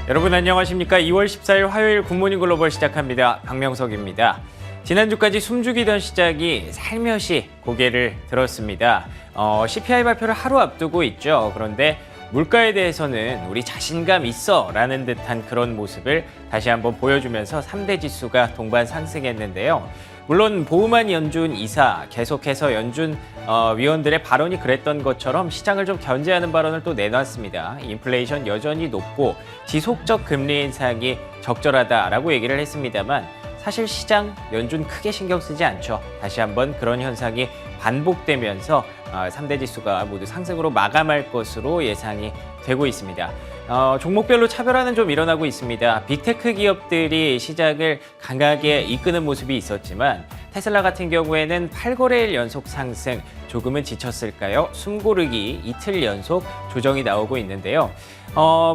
여러분 안녕하십니까? 2월 14일 화요일 굿모닝 글로벌 시작합니다. 박명석입니다. 지난주까지 숨죽이던 시작이 살며시 고개를 들었습니다. CPI 발표를 하루 앞두고 있죠. 그런데 물가에 대해서는 우리 자신감 있어 라는 듯한 그런 모습을 다시 한번 보여주면서 3대 지수가 동반 상승했는데요. 물론 보우만 연준 이사 계속해서 연준 위원들의 발언이 그랬던 것처럼 시장을 좀 견제하는 발언을 또 내놨습니다. 인플레이션 여전히 높고 지속적 금리 인상이 적절하다라고 얘기를 했습니다만 사실 시장 연준 크게 신경 쓰지 않죠. 다시 한번 그런 현상이 반복되면서 3대 지수가 모두 상승으로 마감할 것으로 예상이 되고 있습니다. 종목별로 차별화는 좀 일어나고 있습니다. 빅테크 기업들이 시장을 강하게 이끄는 모습이 있었지만 테슬라 같은 경우에는 8거래일 연속 상승, 조금은 지쳤을까요? 숨고르기 이틀 연속 조정이 나오고 있는데요.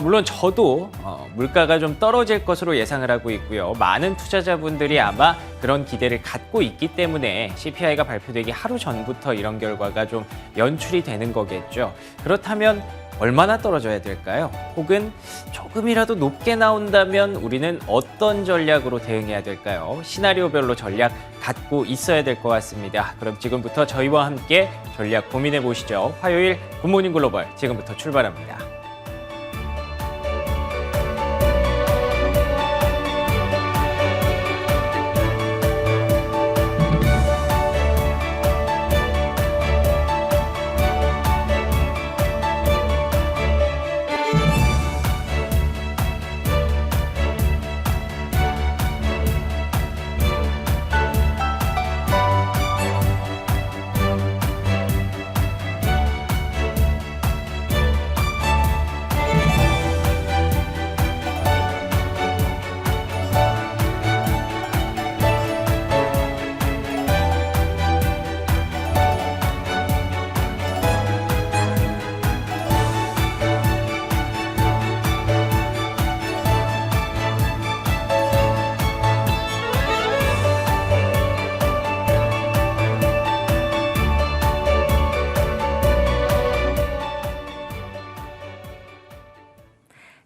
물론 저도 물가가 좀 떨어질 것으로 예상을 하고 있고요. 많은 투자자분들이 아마 그런 기대를 갖고 있기 때문에 CPI가 발표되기 하루 전부터 이런 결과가 좀 연출이 되는 거겠죠. 그렇다면 얼마나 떨어져야 될까요? 혹은 조금이라도 높게 나온다면 우리는 어떤 전략으로 대응해야 될까요? 시나리오별로 전략 갖고 있어야 될 것 같습니다. 그럼 지금부터 저희와 함께 전략 고민해 보시죠. 화요일 굿모닝 글로벌 지금부터 출발합니다.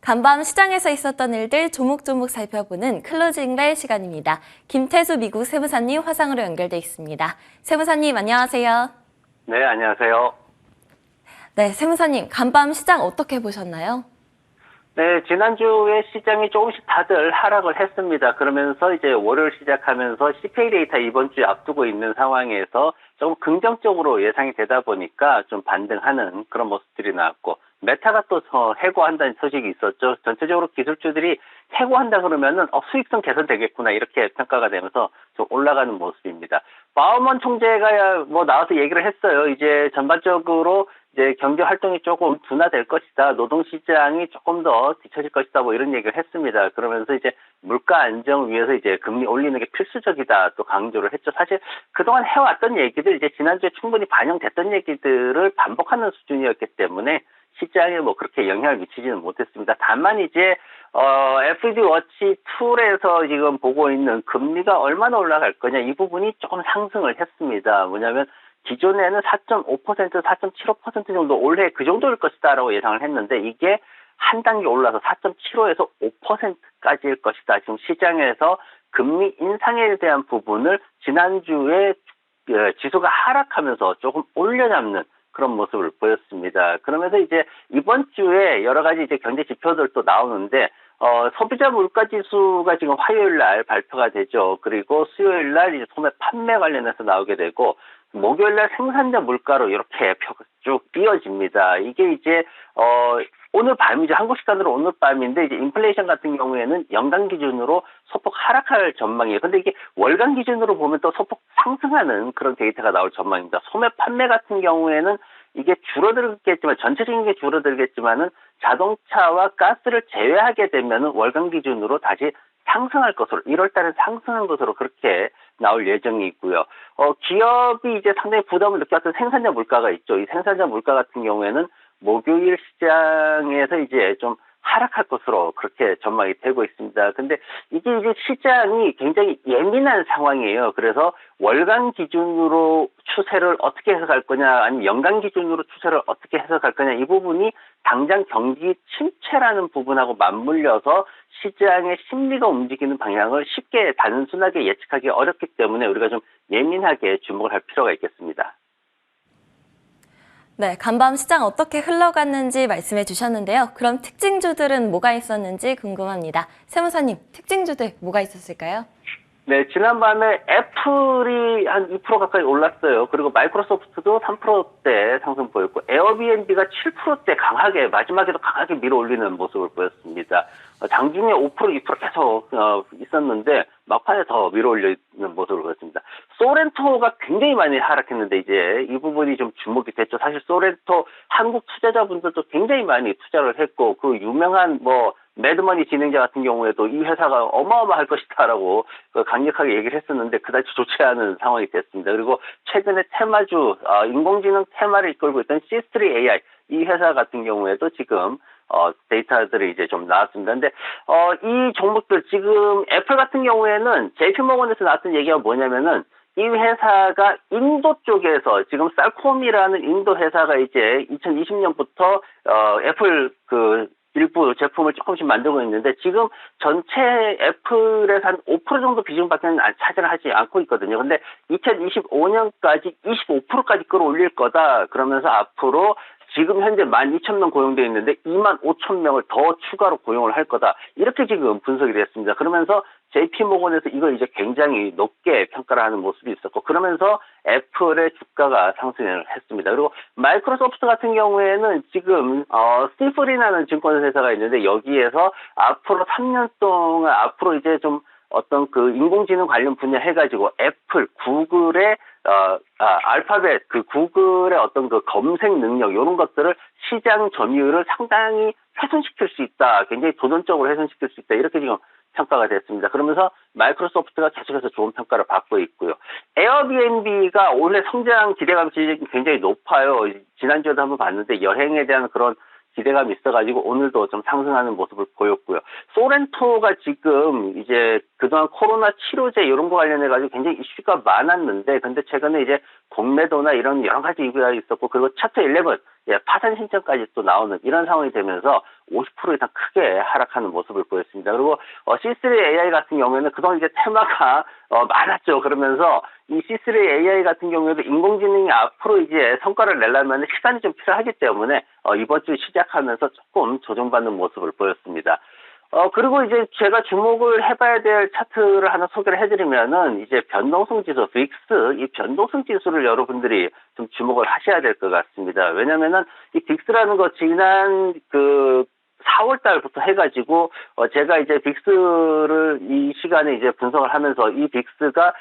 간밤 시장에서 있었던 일들 조목조목 살펴보는 클로징벨 시간입니다. 김태수 미국 세무사님 화상으로 연결돼 있습니다. 세무사님 안녕하세요. 네, 안녕하세요. 네, 세무사님 간밤 시장 어떻게 보셨나요? 네, 지난주에 시장이 조금씩 다들 하락을 했습니다. 그러면서 이제 월요일 시작하면서 CPI 데이터 이번 주에 앞두고 있는 상황에서 조금 긍정적으로 예상이 되다 보니까 좀 반등하는 그런 모습들이 나왔고, 메타가 또 해고한다는 소식이 있었죠. 전체적으로 기술주들이 해고한다 그러면은 수익성 개선되겠구나 이렇게 평가가 되면서 좀 올라가는 모습입니다. 바우먼 총재가 나와서 얘기를 했어요. 이제 전반적으로 이제 경제 활동이 조금 둔화될 것이다. 노동 시장이 조금 더 뒤처질 것이다. 이런 얘기를 했습니다. 그러면서 이제 물가 안정을 위해서 이제 금리 올리는 게 필수적이다. 또 강조를 했죠. 사실 그동안 해왔던 얘기들 이제 지난주에 충분히 반영됐던 얘기들을 반복하는 수준이었기 때문에 시장에 그렇게 영향을 미치지는 못했습니다. 다만 이제 FED 워치 툴에서 지금 보고 있는 금리가 얼마나 올라갈 거냐 이 부분이 조금 상승을 했습니다. 뭐냐면 기존에는 4.5%, 4.75% 정도 올해 그 정도일 것이다라고 예상을 했는데 이게 한 단계 올라서 4.75에서 5%까지일 것이다. 지금 시장에서 금리 인상에 대한 부분을 지난주에 지수가 하락하면서 조금 올려잡는 그런 모습을 보였습니다. 그러면서 이제 이번 주에 여러 가지 이제 경제 지표들도 나오는데 소비자 물가 지수가 지금 화요일 날 발표가 되죠. 그리고 수요일 날 이제 소매 판매 관련해서 나오게 되고 목요일 날 생산자 물가로 이렇게 쭉 띄어집니다. 이게 이제 오늘 밤이죠. 한국 시간으로 오늘 밤인데 이제 인플레이션 같은 경우에는 연간 기준으로 소폭 하락할 전망이에요. 근데 이게 월간 기준으로 보면 또 소폭 상승하는 그런 데이터가 나올 전망입니다. 소매 판매 같은 경우에는 이게 줄어들겠지만 전체적인 게 줄어들겠지만은 자동차와 가스를 제외하게 되면은 월간 기준으로 다시 상승할 것으로 1월 달에 상승한 것으로 그렇게 나올 예정이 있고요. 기업이 이제 상당히 부담을 느꼈던 생산자 물가가 있죠. 이 생산자 물가 같은 경우에는 목요일 시장에서 이제 좀 하락할 것으로 그렇게 전망이 되고 있습니다. 근데 이게 이제 시장이 굉장히 예민한 상황이에요. 그래서 월간 기준으로 추세를 어떻게 해석할 거냐, 아니면 연간 기준으로 추세를 어떻게 해석할 거냐, 이 부분이 당장 경기 침체라는 부분하고 맞물려서 시장의 심리가 움직이는 방향을 쉽게 단순하게 예측하기 어렵기 때문에 우리가 좀 예민하게 주목을 할 필요가 있겠습니다. 네, 간밤 시장 어떻게 흘러갔는지 말씀해 주셨는데요. 그럼 특징주들은 뭐가 있었는지 궁금합니다. 세무사님, 특징주들 뭐가 있었을까요? 네, 지난밤에 애플이 한 2% 가까이 올랐어요. 그리고 마이크로소프트도 3%대 상승 보였고, 에어비앤비가 7%대 강하게, 마지막에도 강하게 밀어 올리는 모습을 보였습니다. 장중에 5%, 2% 계속 있었는데, 막판에 더 밀어 올리는 모습을 보였습니다. 소렌토가 굉장히 많이 하락했는데, 이제 이 부분이 좀 주목이 됐죠. 사실 소렌토 한국 투자자분들도 굉장히 많이 투자를 했고, 그 유명한 매드머니 진행자 같은 경우에도 이 회사가 어마어마할 것이다라고 강력하게 얘기를 했었는데 그다지 좋지 않은 상황이 됐습니다. 그리고 최근에 테마주, 인공지능 테마를 이끌고 있던 C3 AI 이 회사 같은 경우에도 지금 데이터들이 이제 좀 나왔습니다. 근데 이 종목들 지금 애플 같은 경우에는 JP모건에서 나왔던 얘기가 뭐냐면은 이 회사가 인도 쪽에서 지금 쌀콤이라는 인도 회사가 이제 2020년부터 애플 일부 제품을 조금씩 만들고 있는데 지금 전체 애플에서 한 5% 정도 비중밖에 차지를 하지 않고 있거든요. 근데 2025년까지 25%까지 끌어올릴 거다. 그러면서 앞으로 지금 현재 12,000명 고용되어 있는데 25,000명을 더 추가로 고용을 할 거다. 이렇게 지금 분석이 됐습니다. 그러면서 JP모건에서 이걸 이제 굉장히 높게 평가를 하는 모습이 있었고 그러면서 애플의 주가가 상승을 했습니다. 그리고 마이크로소프트 같은 경우에는 지금 스티플이라는 증권회사가 있는데 여기에서 앞으로 3년 동안 앞으로 이제 좀 어떤 인공지능 관련 분야 해가지고 애플, 구글의 알파벳 구글의 어떤 검색 능력 이런 것들을 시장 점유율을 상당히 훼손시킬 수 있다. 굉장히 도전적으로 훼손시킬 수 있다. 이렇게 지금 평가가 됐습니다. 그러면서 마이크로소프트가 계속해서 좋은 평가를 받고 있고요. 에어비앤비가 올해 성장 기대감이 굉장히 높아요. 지난주에도 한번 봤는데 여행에 대한 그런 기대감이 있어가지고 오늘도 좀 상승하는 모습을 보였고요. 소렌토가 지금 이제 그동안 코로나 치료제 이런 거 관련해가지고 굉장히 이슈가 많았는데 근데 최근에 이제 공매도나 이런 여러 가지 이슈가 있었고 그리고 차트 11 파산 신청까지 또 나오는 이런 상황이 되면서 50% 이상 크게 하락하는 모습을 보였습니다. 그리고 C3 AI 같은 경우에는 그동안 이제 테마가 많았죠. 그러면서 이 C3 AI 같은 경우에도 인공지능이 앞으로 이제 성과를 내려면 시간이 좀 필요하기 때문에 이번 주 시작하면서 조금 조정받는 모습을 보였습니다. 그리고 이제 제가 주목을 해봐야 될 차트를 하나 소개를 해드리면은 이제 변동성 지수, 빅스, 이 변동성 지수를 여러분들이 좀 주목을 하셔야 될 것 같습니다. 왜냐면은 이 빅스라는 거 지난 4월 달부터 해가지고, 제가 이제 빅스를 이 시간에 이제 분석을 하면서 이 빅스가,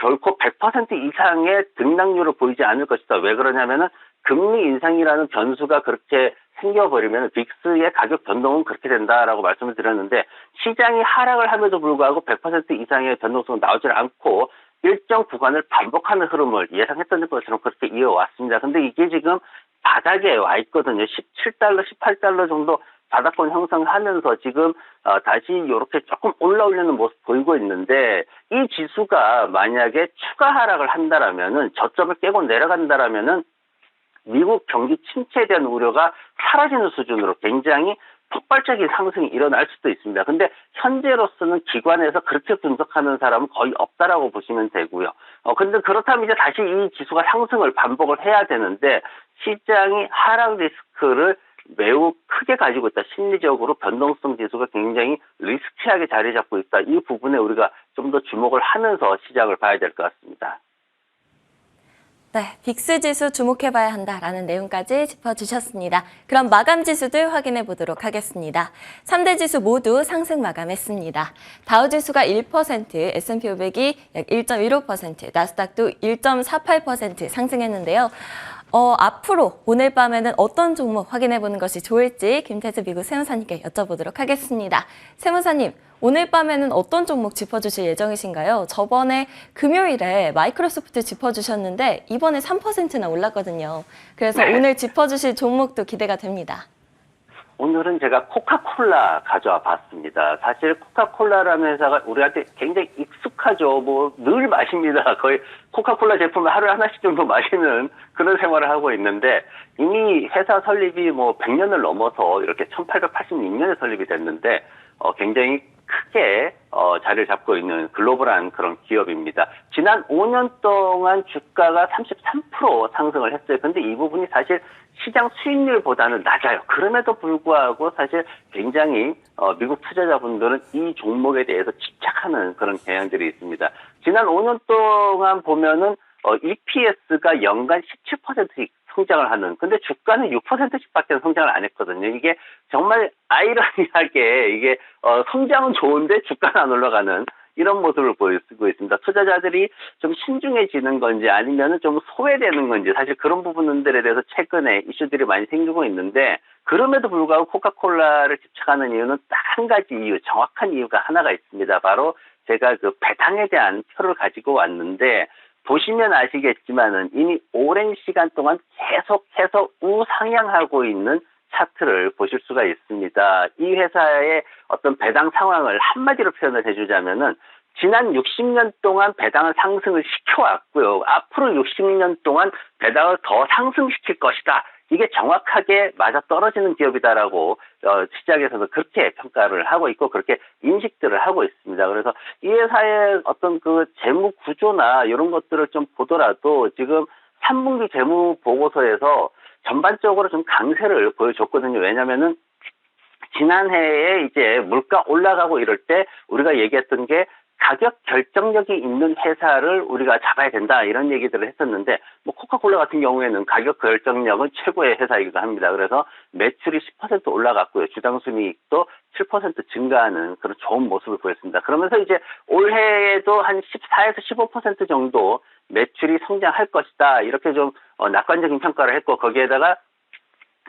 결코 100% 이상의 등락률을 보이지 않을 것이다. 왜 그러냐면은 금리 인상이라는 변수가 그렇게 생겨버리면 빅스의 가격 변동은 그렇게 된다라고 말씀을 드렸는데 시장이 하락을 함에도 불구하고 100% 이상의 변동성은 나오지 않고 일정 구간을 반복하는 흐름을 예상했던 것처럼 그렇게 이어왔습니다. 근데 이게 지금 바닥에 와 있거든요. 17달러, 18달러 정도 바닥권 형성하면서 지금 다시 이렇게 조금 올라오려는 모습 보이고 있는데 이 지수가 만약에 추가 하락을 한다라면은 저점을 깨고 내려간다라면은 미국 경기 침체에 대한 우려가 사라지는 수준으로 굉장히 폭발적인 상승이 일어날 수도 있습니다. 근데 현재로서는 기관에서 그렇게 분석하는 사람은 거의 없다라고 보시면 되고요. 근데 그렇다면 이제 다시 이 지수가 상승을 반복을 해야 되는데 시장이 하락 리스크를 매우 크게 가지고 있다. 심리적으로 변동성 지수가 굉장히 리스키하게 자리 잡고 있다. 이 부분에 우리가 좀 더 주목을 하면서 시장을 봐야 될 것 같습니다. 네, 빅스 지수 주목해봐야 한다라는 내용까지 짚어주셨습니다. 그럼 마감 지수들 확인해 보도록 하겠습니다. 3대 지수 모두 상승 마감했습니다. 다우 지수가 1%, S&P 500이 약 1.15%, 나스닥도 1.48% 상승했는데요. 앞으로 오늘 밤에는 어떤 종목 확인해 보는 것이 좋을지 김태수 미국 세무사님께 여쭤보도록 하겠습니다. 세무사님, 오늘 밤에는 어떤 종목 짚어주실 예정이신가요? 저번에 금요일에 마이크로소프트 짚어주셨는데 이번에 3%나 올랐거든요. 그래서 오늘 짚어주실 종목도 기대가 됩니다. 오늘은 제가 코카콜라 가져와 봤습니다. 사실 코카콜라라는 회사가 우리한테 굉장히 익숙하죠. 뭐 늘 마십니다. 거의 코카콜라 제품을 하루에 하나씩 정도 마시는 그런 생활을 하고 있는데 이미 회사 설립이 뭐 100년을 넘어서 이렇게 1886년에 설립이 됐는데 굉장히 크게 자리를 잡고 있는 글로벌한 그런 기업입니다. 지난 5년 동안 주가가 33% 상승을 했어요. 근데 이 부분이 사실 시장 수익률보다는 낮아요. 그럼에도 불구하고 사실 굉장히 미국 투자자분들은 이 종목에 대해서 집착하는 그런 경향들이 있습니다. 지난 5년 동안 보면은 EPS가 연간 17%씩 성장을 하는, 근데 주가는 6%씩밖에 성장을 안 했거든요. 이게 정말 아이러니하게 이게 성장은 좋은데 주가는 안 올라가는 이런 모습을 보여주고 있습니다. 투자자들이 좀 신중해지는 건지 아니면은 좀 소외되는 건지 사실 그런 부분들에 대해서 최근에 이슈들이 많이 생기고 있는데 그럼에도 불구하고 코카콜라를 집착하는 이유는 딱 한 가지 이유, 정확한 이유가 하나가 있습니다. 바로 제가 그 배당에 대한 표를 가지고 왔는데 보시면 아시겠지만은 이미 오랜 시간 동안 계속해서 우상향하고 있는 차트를 보실 수가 있습니다. 이 회사의 어떤 배당 상황을 한마디로 표현을 해주자면은 지난 60년 동안 배당을 상승을 시켜왔고요. 앞으로 60년 동안 배당을 더 상승시킬 것이다. 이게 정확하게 맞아떨어지는 기업이다라고 시장에서도 그렇게 평가를 하고 있고 그렇게 인식들을 하고 있습니다. 그래서 이 회사의 어떤 그 재무 구조나 이런 것들을 좀 보더라도 지금 3분기 재무 보고서에서 전반적으로 좀 강세를 보여줬거든요. 왜냐면은 지난해에 이제 물가 올라가고 이럴 때 우리가 얘기했던 게 가격 결정력이 있는 회사를 우리가 잡아야 된다 이런 얘기들을 했었는데 뭐 코카콜라 같은 경우에는 가격 결정력은 최고의 회사이기도 합니다. 그래서 매출이 10% 올라갔고요. 주당 순이익도 7% 증가하는 그런 좋은 모습을 보였습니다. 그러면서 이제 올해에도 한 14에서 15% 정도 매출이 성장할 것이다. 이렇게 좀 낙관적인 평가를 했고 거기에다가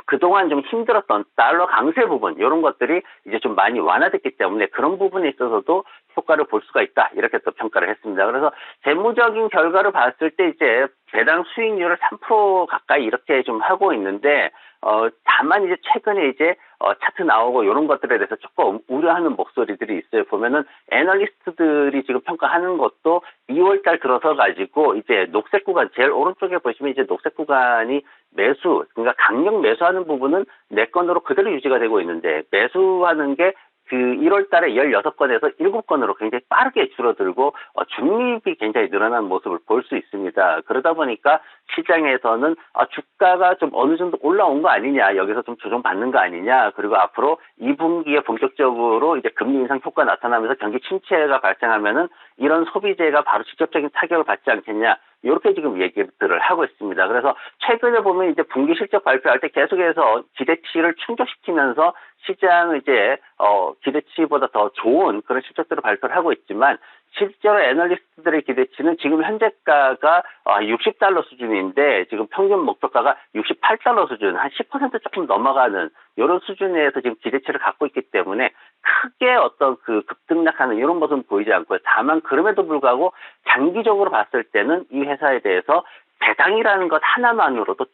그동안 좀 힘들었던 달러 강세 부분 이런 것들이 이제 좀 많이 완화됐기 때문에 그런 부분에 있어서도 효과를 볼 수가 있다 이렇게 또 평가를 했습니다. 그래서 재무적인 결과를 봤을 때 이제 배당 수익률을 3% 가까이 이렇게 좀 하고 있는데 다만 이제 최근에 이제 차트 나오고 이런 것들에 대해서 조금 우려하는 목소리들이 있어요. 보면은 애널리스트들이 지금 평가하는 것도 2월달 들어서 가지고 이제 녹색 구간 제일 오른쪽에 보시면 이제 녹색 구간이 매수 그러니까 강력 매수하는 부분은 4건으로 그대로 유지가 되고 있는데 매수하는 게 그 1월 달에 16건에서 7건으로 굉장히 빠르게 줄어들고 중립이 굉장히 늘어난 모습을 볼 수 있습니다. 그러다 보니까 시장에서는 주가가 좀 어느 정도 올라온 거 아니냐, 여기서 좀 조정받는 거 아니냐, 그리고 앞으로 2분기에 본격적으로 이제 금리 인상 효과 나타나면서 경기 침체가 발생하면은 이런 소비재가 바로 직접적인 타격을 받지 않겠냐. 이렇게 지금 얘기들을 하고 있습니다. 그래서 최근에 보면 이제 분기 실적 발표할 때 계속해서 기대치를 충족시키면서 시장은 이제 기대치보다 더 좋은 그런 실적들을 발표를 하고 있지만 실제로 애널리스트들의 기대치는 지금 현재가가 60달러 수준인데 지금 평균 목표가가 68달러 수준, 한 10% 조금 넘어가는 이런 수준에서 지금 기대치를 갖고 있기 때문에 크게 어떤 그 급등락하는 이런 모습은 보이지 않고요. 다만 그럼에도 불구하고 장기적으로 봤을 때는 이 회사에 대해서 배당이라는 것 하나만으로도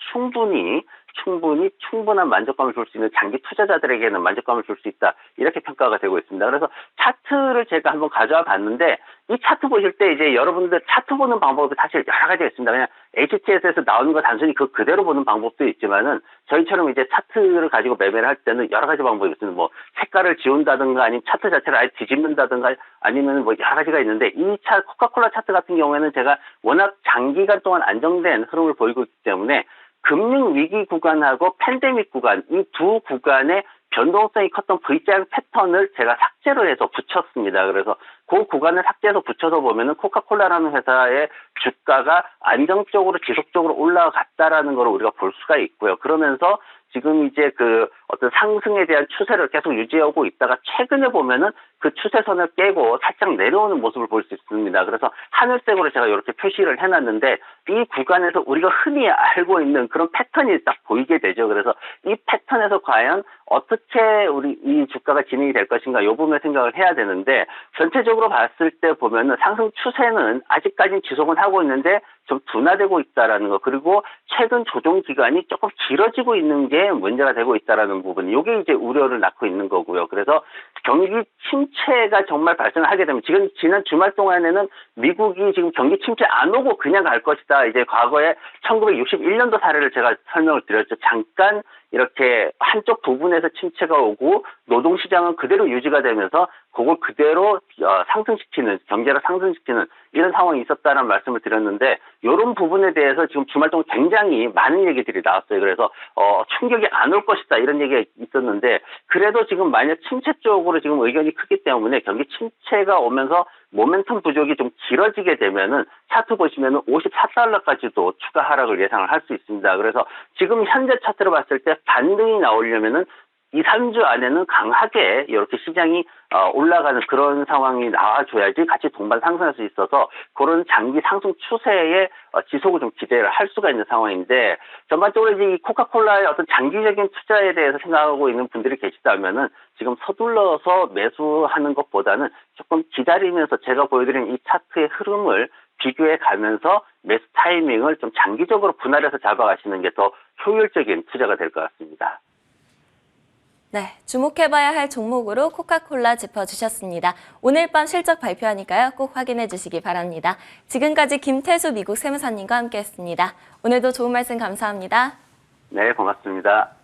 충분한 만족감을 줄 수 있는 장기 투자자들에게는 만족감을 줄 수 있다. 이렇게 평가가 되고 있습니다. 그래서 차트를 제가 한번 가져와 봤는데 이 차트 보실 때 이제 여러분들 차트 보는 방법이 사실 여러 가지가 있습니다. 그냥 HTS에서 나오는 거 단순히 그대로 보는 방법도 있지만은 저희처럼 이제 차트를 가지고 매매를 할 때는 여러 가지 방법이 있습니다. 뭐 색깔을 지운다든가 아니면 차트 자체를 아예 뒤집는다든가 아니면 뭐 여러 가지가 있는데 이 코카콜라 차트 같은 경우에는 제가 워낙 장기간 동안 안정된 흐름을 보이고 있기 때문에 금융 위기 구간하고 팬데믹 구간 이 두 구간의 변동성이 컸던 V자 패턴을 제가 삭제를 해서 붙였습니다. 그래서 그 구간을 삭제해서 붙여서 보면은 코카콜라라는 회사의 주가가 안정적으로 지속적으로 올라갔다라는 걸 우리가 볼 수가 있고요. 그러면서 지금 이제 그 어떤 상승에 대한 추세를 계속 유지하고 있다가 최근에 보면은 그 추세선을 깨고 살짝 내려오는 모습을 볼 수 있습니다. 그래서 하늘색으로 제가 이렇게 표시를 해놨는데 이 구간에서 우리가 흔히 알고 있는 그런 패턴이 딱 보이게 되죠. 그래서 이 패턴에서 과연 어떻게 우리 이 주가가 진행이 될 것인가 이 부분을 생각을 해야 되는데 전체적으로 봤을 때 보면은 상승 추세는 아직까지는 지속은 하고 있는데 좀 둔화되고 있다라는 거 그리고 최근 조정 기간이 조금 길어지고 있는 게 문제가 되고 있다라는 하는 부분, 이게 이제 우려를 낳고 있는 거고요. 그래서 경기 침체가 정말 발생하게 되면 지난 주말 동안에는 미국이 지금 경기 침체 안 오고 그냥 갈 것이다. 이제 과거에 1961년도 사례를 제가 설명을 드렸죠. 잠깐 이렇게 한쪽 부분에서 침체가 오고 노동시장은 그대로 유지가 되면서 그걸 그대로 상승시키는, 경제를 상승시키는 이런 상황이 있었다는 말씀을 드렸는데, 이런 부분에 대해서 지금 주말 동안 굉장히 많은 얘기들이 나왔어요. 그래서 충격이 안 올 것이다 이런 얘기가 있었는데, 그래도 지금 만약 침체 쪽으로 지금 의견이 크기 때문에 경기 침체가 오면서 모멘텀 부족이 좀 길어지게 되면은 차트 보시면은 54달러까지도 추가 하락을 예상을 할 수 있습니다. 그래서 지금 현재 차트로 봤을 때 반등이 나오려면은 2, 3주 안에는 강하게 이렇게 시장이 올라가는 그런 상황이 나와줘야지 같이 동반 상승할 수 있어서 그런 장기 상승 추세의 지속을 좀 기대를 할 수가 있는 상황인데, 전반적으로 이제 이 코카콜라의 어떤 장기적인 투자에 대해서 생각하고 있는 분들이 계시다면은 지금 서둘러서 매수하는 것보다는 조금 기다리면서 제가 보여드린 이 차트의 흐름을 비교해 가면서 매수 타이밍을 좀 장기적으로 분할해서 잡아가시는 게 더 효율적인 투자가 될 것 같습니다. 네, 주목해봐야 할 종목으로 코카콜라 짚어주셨습니다. 오늘 밤 실적 발표하니까요. 꼭 확인해 주시기 바랍니다. 지금까지 김태수 미국 세무사님과 함께했습니다. 오늘도 좋은 말씀 감사합니다. 네, 고맙습니다.